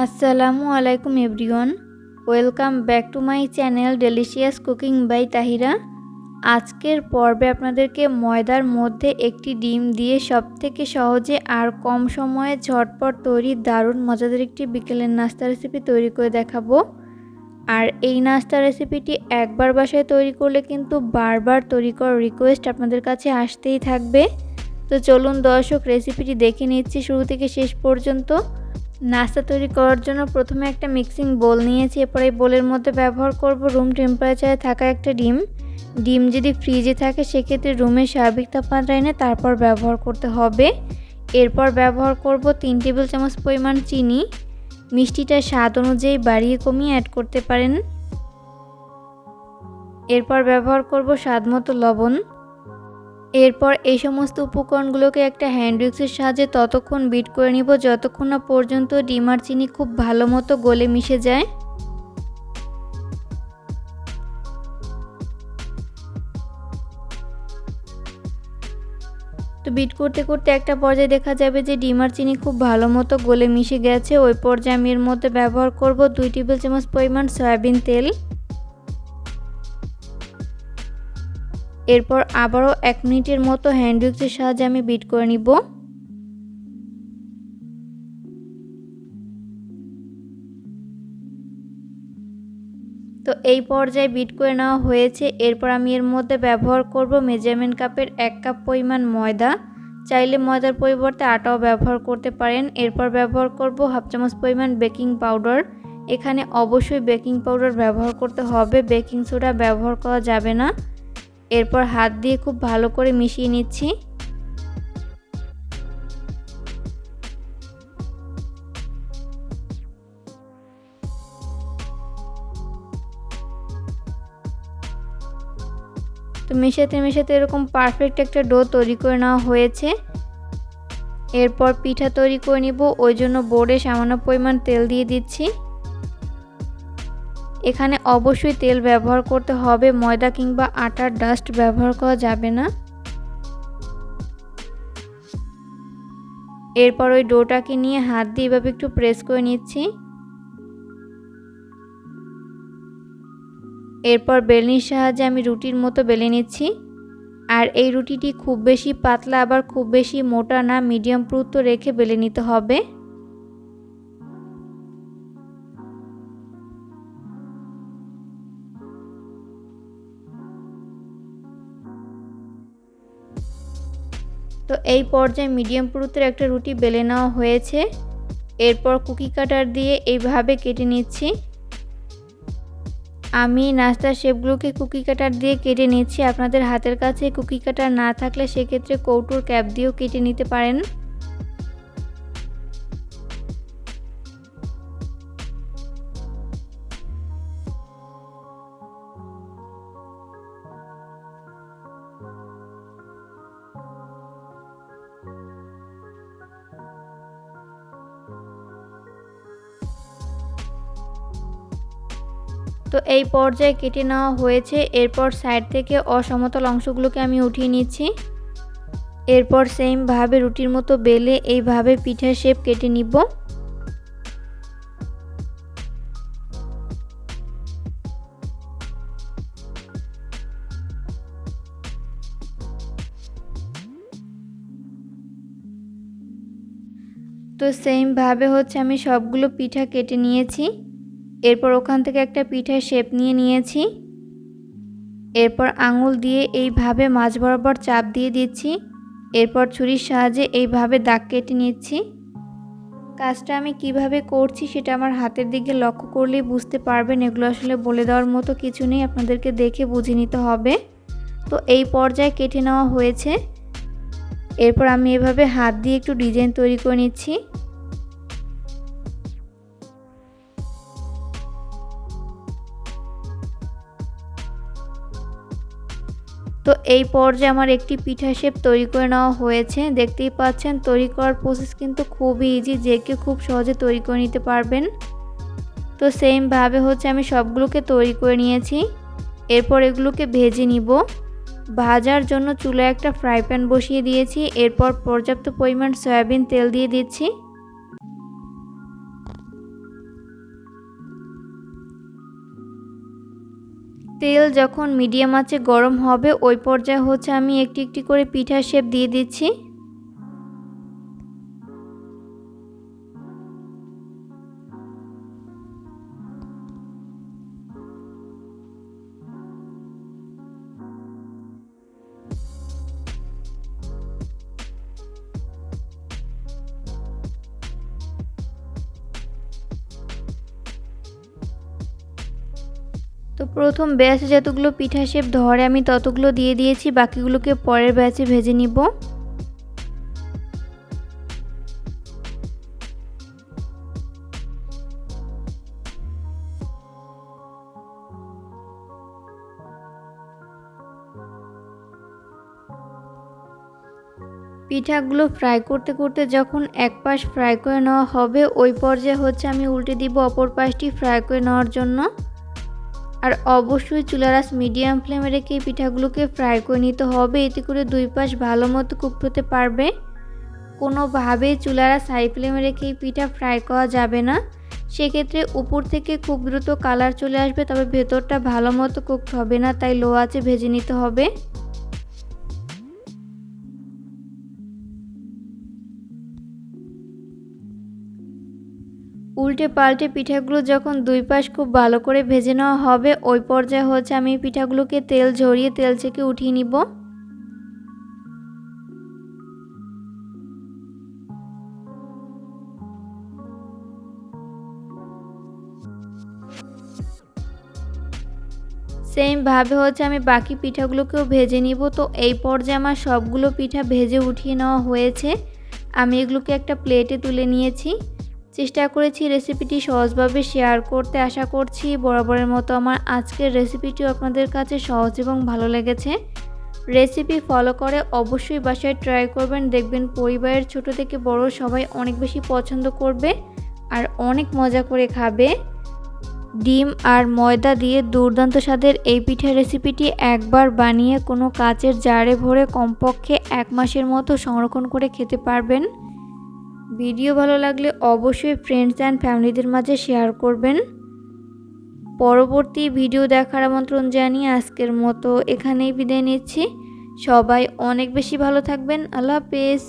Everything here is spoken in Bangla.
আসসালামু আলাইকুম everyone, welcome back to my channel delicious cooking by Tahira. আজকের পর্বে আপনাদেরকে ময়দার মধ্যে একটি ডিম দিয়ে সবথেকে সহজে আর কম সময়ে ঝটপট তৈরি দারুণ মজাদার একটি বিকেলের নাস্তা রেসিপি তৈরি করে দেখাবো। আর এই নাস্তা রেসিপিটি একবার বাসায় তৈরি করলে কিন্তু বারবার তৈরি করার রিকোয়েস্ট আপনাদের কাছে আসতেই থাকবে। তো চলুন দর্শক, রেসিপিটি দেখে নিচ্ছি শুরু থেকে শেষ পর্যন্ত। নাস্তা তৈরি করার জন্য প্রথমে একটা মিক্সিং বোল নিয়েছি। এরপর এই বোলের মধ্যে ব্যবহার করব রুম টেম্পারেচারে থাকা একটা ডিম যদি ফ্রিজে থাকে সেক্ষেত্রে রুমের স্বাভাবিক তাপমাত্রা এনে তারপর ব্যবহার করতে হবে। এরপর ব্যবহার করব 3 টেবিল চামচ পরিমাণ চিনি। মিষ্টিটা স্বাদ অনুযায়ী বাড়িয়ে কমিয়ে অ্যাড করতে পারেন। এরপর ব্যবহার করব স্বাদমতো লবণ। এরপর এই সমস্ত উপকরণগুলোকে একটা হ্যান্ড উইক্সের সাহায্যে ততক্ষণ বিট করে নিব যতক্ষণ না পর্যন্ত ডিম আর চিনি খুব ভালো মতো গলে মিশে যায়। তো বিট করতে করতে একটা পর্যায়ে দেখা যাবে যে ডিম আর চিনি খুব ভালো মতো গলে মিশে গেছে। ওই পর্যায়ে আমি এর মধ্যে ব্যবহার করব 2 টেবিল চামচ পরিমাণ সয়াবিন তেল। এরপর আবারও 1 মিনিটের মতো হ্যান্ড উইক্সের সাহায্যে আমি বিট করে নিব। তো এই পর্যায়ে বিট করে নেওয়া হয়েছে। এরপর আমি এর মধ্যে ব্যবহার করব মেজারমেন্ট কাপের 1 কাপ পরিমাণ ময়দা। চাইলে ময়দার পরিবর্তে আটাও ব্যবহার করতে পারেন। এরপর ব্যবহার করব হাফ চামচ পরিমাণ বেকিং পাউডার। এখানে অবশ্যই বেকিং পাউডার ব্যবহার করতে হবে, বেকিং সোডা ব্যবহার করা যাবে না। এরপর হাত দিয়ে খুব ভালো করে মিশিয়ে নিচ্ছি। তো মেশাতে এরকম পারফেক্ট একটা ডো তৈরি করে নেওয়া হয়েছে। এরপর পিঠা তৈরি করে নিব। ওই জন্য বোর্ডে সামান্য পরিমাণ তেল দিয়ে দিচ্ছি। এখানে অবশ্যই তেল ব্যবহার করতে হবে, ময়দা কিংবা আটার ডাস্ট ব্যবহার করা যাবে না। এরপর ওই ডোটাকে নিয়ে হাত দিয়ে এভাবে একটু প্রেস করে নিচ্ছি। এরপর বেলনির সাহায্যে আমি রুটির মতো বেলে নিচ্ছি। আর এই রুটিটি খুব বেশি পাতলা আবার খুব বেশি মোটা না, মিডিয়াম পুরুত্ব রেখে বেলে নিতে হবে। তো এই পর্যায়ে মিডিয়াম পুরুত্বের একটা রুটি বেলে নেওয়া হয়েছে। এরপর কুকি কাটার দিয়ে এইভাবে কেটে নিচ্ছি। আমি নাস্তার শেপগুলোকে কুকি কাটার দিয়ে কেটে নিচ্ছি। আপনাদের হাতের কাছে কুকি কাটার না থাকলে সেক্ষেত্রে কৌটোর ক্যাপ দিয়েও কেটে নিতে পারেন। তো এই পর্যায়ে কেটে নেওয়া হয়েছে। এরপর সাইড থেকে অসমতল অংশগুলোকে আমি উঠিয়ে নিচ্ছি। এরপর সেমভাবে রুটির মতো বেলে এইভাবে পিঠার শেপ কেটে নিব। তো সেমভাবে আমি সবগুলো পিঠা কেটে নিয়েছি। এরপর ওখান থেকে একটা পিঠার শেপ নিয়েছি। এরপর আঙুল দিয়ে এইভাবে মাঝ বরাবর চাপ দিয়ে দিচ্ছি। এরপর ছুরির সাহায্যে এইভাবে দাগ কেটে নিচ্ছি। কাজটা আমি কিভাবে করছি সেটা আমার হাতের দিকে লক্ষ্য করলেই বুঝতে পারবেন। এগুলো আসলে বলে দেওয়ার মতো কিছু নেই, আপনাদেরকে দেখে বুঝে নিতে হবে। তো এই পর্যায়ে কেটে নেওয়া হয়েছে। এরপর আমি এভাবে হাত দিয়ে একটু ডিজাইন তৈরি করে নিচ্ছি। তো এই পর্যায়ে আমার একটি পিঠা শেপ তৈরি করে নেওয়া হয়েছে। দেখতেই পাচ্ছেন তৈরি করার প্রসেস কিন্তু খুবই ইজি, যে কেউ খুব সহজে তৈরি করে নিতে পারবেন। তো সেমভাবে আমি সবগুলোকে তৈরি করে নিয়েছি। এরপর এগুলোকে ভেজে নিব। ভাজার জন্য চুলায় একটা ফ্রাই প্যান বসিয়ে দিয়েছি। এরপর পর্যাপ্ত পরিমাণ সয়াবিন তেল দিয়ে দিচ্ছি। তেল যখন মিডিয়াম আঁচে গরম হবে ওই পর্যায়ে হচ্ছে আমি একটি একটি করে পিঠার শেপ দিয়ে দিচ্ছি। তো প্রথম ব্যাচে যতগুলো পিঠা শেপ ধরে আমি ততগুলো দিয়ে দিয়েছি, বাকিগুলোকে পরের ব্যাচে ভেজে নিব। পিঠাগুলো ফ্রাই করতে করতে যখন এক পাশ ফ্রাই করে নেওয়া হবে ওই পর্যায়ে হচ্ছে আমি উল্টে দিব অপর পাশটি ফ্রাই করে নেওয়ার জন্য। আর অবশ্যই চুলার আঁচ মিডিয়াম ফ্লেমে রেখে পিঠাগুলোকে ফ্রাই করে নিতে হবে, এতে করে দুই পাশ ভালো মতো কুকড হতে পারবে। কোনোভাবেই চুলার আঁচ হাই ফ্লেমে রেখে পিঠা ফ্রাই করা যাবে না, সেক্ষেত্রে উপর থেকে খুব দ্রুত কালার চলে আসবে, তবে ভেতরটা ভালো মতো কুকড হবে না, তাই লো আঁচে ভেজে নিতে হবে। উল্টে পাল্টে পিঠাগুলো যখন দুই পাশ খুব ভালো করে ভেজে নেওয়া হবে ওই পর্যায়ে হচ্ছে আমি পিঠাগুলোকে তেল ঝরিয়ে তেল থেকে উঠিয়ে নিব। সেম ভাবে হচ্ছে আমি বাকি পিঠাগুলোকেও ভেজে নিব। তো এই পর্যায়ে আমার সবগুলো পিঠা ভেজে উঠিয়ে নেওয়া হয়েছে, আমি এগুলোকে একটা প্লেটে তুলে নিয়েছি। চেষ্টা করেছি রেসিপিটি সহজভাবে শেয়ার করতে, আশা করছি বরাবরের মতো আমার আজকের রেসিপিটিও আপনাদের কাছে সহজ এবং ভালো লেগেছে। রেসিপি ফলো করে অবশ্যই বাসায় ট্রাই করবেন, দেখবেন পরিবারের ছোট থেকে বড় সবাই অনেক বেশি পছন্দ করবে আর অনেক মজা করে খাবে। ডিম আর ময়দা দিয়ে দুর্দান্ত স্বাদের এই পিঠার রেসিপিটি একবার বানিয়ে কোনো কাচের জারে ভরে কমপক্ষে 1 মাসের মতো সংরক্ষণ করে খেতে পারবেন। ভিডিও ভালো লাগলে অবশ্যই ফ্রেন্ডস অ্যান্ড ফ্যামিলিদের মাঝে শেয়ার করবেন। পরবর্তী ভিডিও দেখার আমন্ত্রণ জানিয়ে আজকের মতো এখানেই বিদায় নিচ্ছি। সবাই অনেক বেশি ভালো থাকবেন। আল্লাহ হাফেজ।